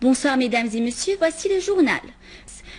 Bonsoir mesdames et messieurs, voici le journal.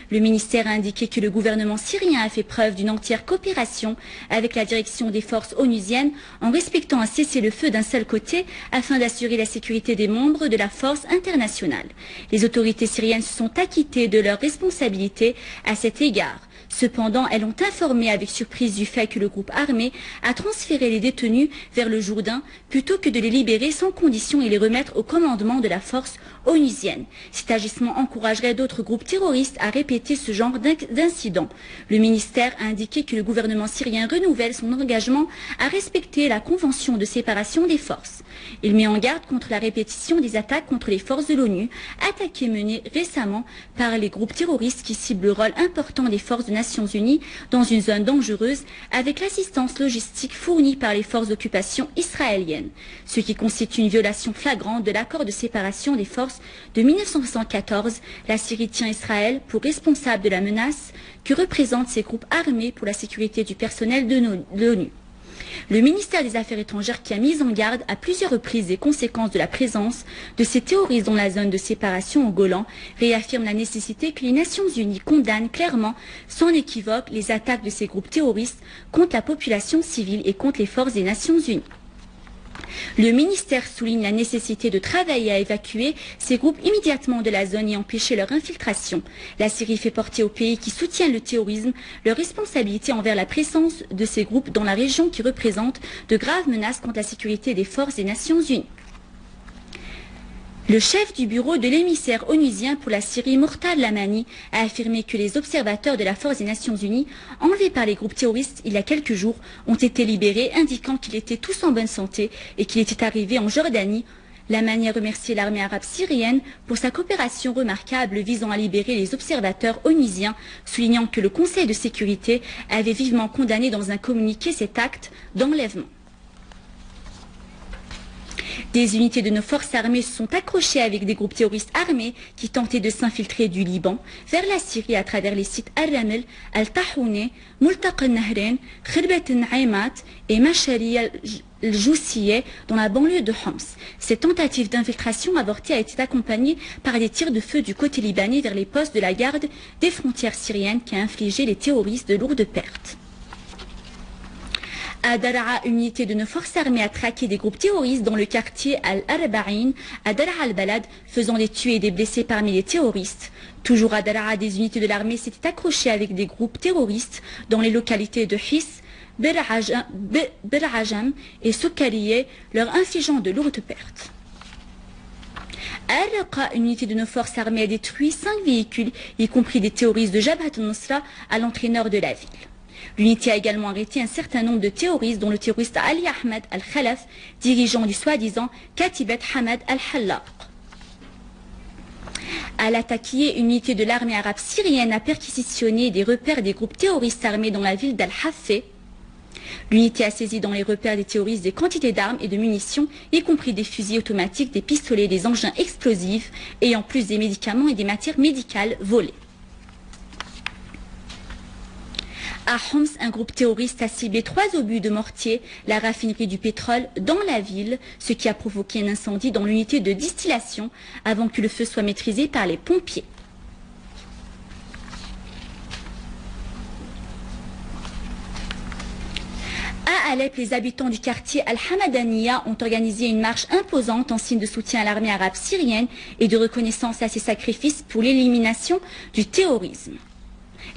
Le ministère a indiqué que le gouvernement syrien a fait preuve d'une entière coopération avec la direction des forces onusiennes en respectant un cessez-le-feu d'un seul côté afin d'assurer la sécurité des membres de la force internationale. Les autorités syriennes se sont acquittées de leurs responsabilités à cet égard. Cependant, elles ont informé avec surprise du fait que le groupe armé a transféré les détenus vers le Jourdain plutôt que de les libérer sans condition et les remettre au commandement de la force onusienne. Cet agissement encouragerait d'autres groupes terroristes à répéter ce genre d'incidents. Le ministère a indiqué que le gouvernement syrien renouvelle son engagement à respecter la convention de séparation des forces. Il met en garde contre la répétition des attaques contre les forces de l'ONU, attaques menées récemment par les groupes terroristes qui ciblent le rôle important des forces des Nations Unies dans une zone dangereuse avec l'assistance logistique fournie par les forces d'occupation israéliennes, ce qui constitue une violation flagrante de l'accord de séparation des forces de 1974. La Syrie tient Israël pour responsable de la menace que représentent ces groupes armés pour la sécurité du personnel de l'ONU. Le ministère des Affaires étrangères qui a mis en garde à plusieurs reprises des conséquences de la présence de ces terroristes dans la zone de séparation au Golan réaffirme la nécessité que les Nations Unies condamnent clairement, sans équivoque, les attaques de ces groupes terroristes contre la population civile et contre les forces des Nations Unies. Le ministère souligne la nécessité de travailler à évacuer ces groupes immédiatement de la zone et empêcher leur infiltration. La Syrie fait porter aux pays qui soutiennent le terrorisme leur responsabilité envers la présence de ces groupes dans la région qui représente de graves menaces contre la sécurité des forces des Nations Unies. Le chef du bureau de l'émissaire onusien pour la Syrie, Mortal Lamani, a affirmé que les observateurs de la force des Nations Unies, enlevés par les groupes terroristes il y a quelques jours, ont été libérés, indiquant qu'ils étaient tous en bonne santé et qu'ils étaient arrivés en Jordanie. Lamani a remercié l'armée arabe syrienne pour sa coopération remarquable visant à libérer les observateurs onusiens, soulignant que le Conseil de sécurité avait vivement condamné dans un communiqué cet acte d'enlèvement. Des unités de nos forces armées se sont accrochées avec des groupes terroristes armés qui tentaient de s'infiltrer du Liban vers la Syrie à travers les sites Al-Ramel, Al-Tahouni, Multaq al-Nahrain, Khirbat al-Naïmat et Machari al-Joussieh dans la banlieue de Homs. Cette tentative d'infiltration avortée a été accompagnée par des tirs de feu du côté libanais vers les postes de la garde des frontières syriennes qui a infligé les terroristes de lourdes pertes. À Daraa, une unité de nos forces armées a traqué des groupes terroristes dans le quartier Al-Arba'in, à Daraa al-Balad, faisant des tués et des blessés parmi les terroristes. Toujours à Daraa, des unités de l'armée s'étaient accrochées avec des groupes terroristes dans les localités de Hiss, Berajam et Soukariye, leur infligeant de lourdes pertes. À Al-Raqqa, une unité de nos forces armées a détruit 5 véhicules, y compris des terroristes de Jabhat al-Nusra à l'entrée nord de la ville. L'unité a également arrêté un certain nombre de terroristes, dont le terroriste Ali Ahmed Al-Khalaf, dirigeant du soi-disant Katibat Hamad Al-Hallaq. À Latakié, une unité de l'armée arabe syrienne a perquisitionné des repères des groupes terroristes armés dans la ville d'Al-Hafé. L'unité a saisi dans les repères des terroristes des quantités d'armes et de munitions, y compris des fusils automatiques, des pistolets, des engins explosifs et en plus des médicaments et des matières médicales volées. À Homs, un groupe terroriste a ciblé 3 obus de mortier, la raffinerie du pétrole dans la ville, ce qui a provoqué un incendie dans l'unité de distillation avant que le feu soit maîtrisé par les pompiers. À Alep, les habitants du quartier Al-Hamadaniya ont organisé une marche imposante en signe de soutien à l'armée arabe syrienne et de reconnaissance à ses sacrifices pour l'élimination du terrorisme.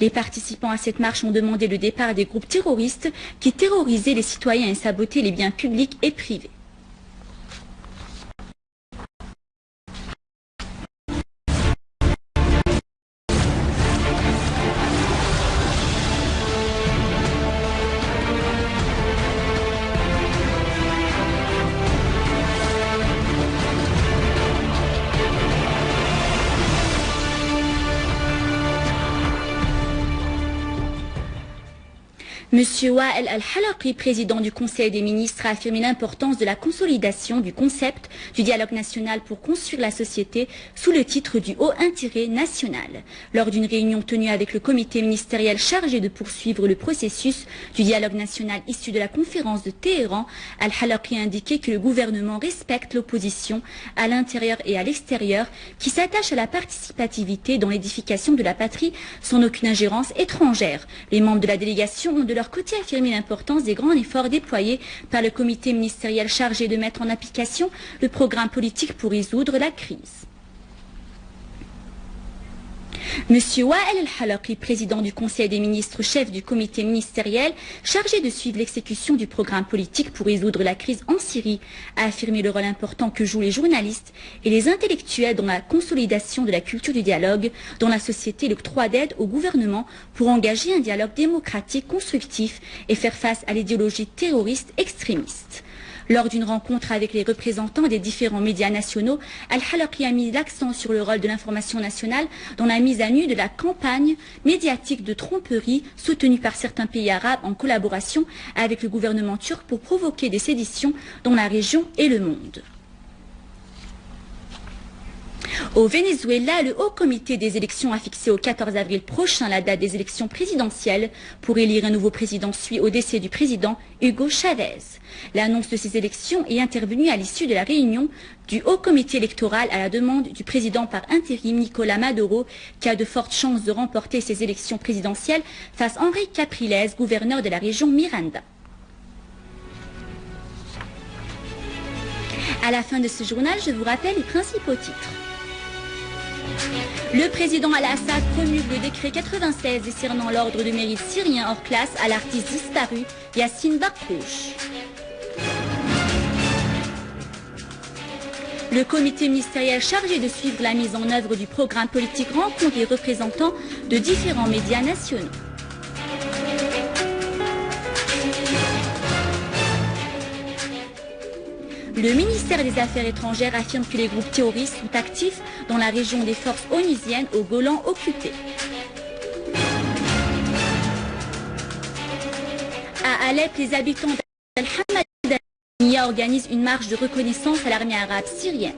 Les participants à cette marche ont demandé le départ des groupes terroristes qui terrorisaient les citoyens et sabotaient les biens publics et privés. Monsieur Wael Al-Halaqi, président du Conseil des ministres, a affirmé l'importance de la consolidation du concept du dialogue national pour construire la société sous le titre du haut intérêt national. Lors d'une réunion tenue avec le comité ministériel chargé de poursuivre le processus du dialogue national issu de la conférence de Téhéran, Al-Halaqi a indiqué que le gouvernement respecte l'opposition à l'intérieur et à l'extérieur qui s'attache à la participativité dans l'édification de la patrie sans aucune ingérence étrangère. Les membres de la délégation ont de leur côté affirmé l'importance des grands efforts déployés par le comité ministériel chargé de mettre en application le programme politique pour résoudre la crise. Monsieur Wael Al-Halaqi, président du Conseil des ministres, chef du comité ministériel chargé de suivre l'exécution du programme politique pour résoudre la crise en Syrie, a affirmé le rôle important que jouent les journalistes et les intellectuels dans la consolidation de la culture du dialogue dans la société et l'octroi d'aide au gouvernement pour engager un dialogue démocratique constructif et faire face à l'idéologie terroriste extrémiste. Lors d'une rencontre avec les représentants des différents médias nationaux, Al-Halaqi a mis l'accent sur le rôle de l'information nationale dans la mise à nu de la campagne médiatique de tromperie soutenue par certains pays arabes en collaboration avec le gouvernement turc pour provoquer des séditions dans la région et le monde. Au Venezuela, le Haut Comité des élections a fixé au 14 avril prochain la date des élections présidentielles pour élire un nouveau président suite au décès du président Hugo Chavez. L'annonce de ces élections est intervenue à l'issue de la réunion du Haut Comité électoral à la demande du président par intérim Nicolás Maduro, qui a de fortes chances de remporter ces élections présidentielles face à Henri Capriles, gouverneur de la région Miranda. À la fin de ce journal, je vous rappelle les principaux titres. Le président Al-Assad promulgue le décret 96 décernant l'ordre de mérite syrien hors classe à l'artiste disparu Yassine Bakrouch. Le comité ministériel chargé de suivre la mise en œuvre du programme politique rencontre les représentants de différents médias nationaux. Le ministère des Affaires étrangères affirme que les groupes terroristes sont actifs dans la région des forces onusiennes au Golan occupé. À Alep, les habitants d'Al-Hamadaniya organisent une marche de reconnaissance à l'armée arabe syrienne.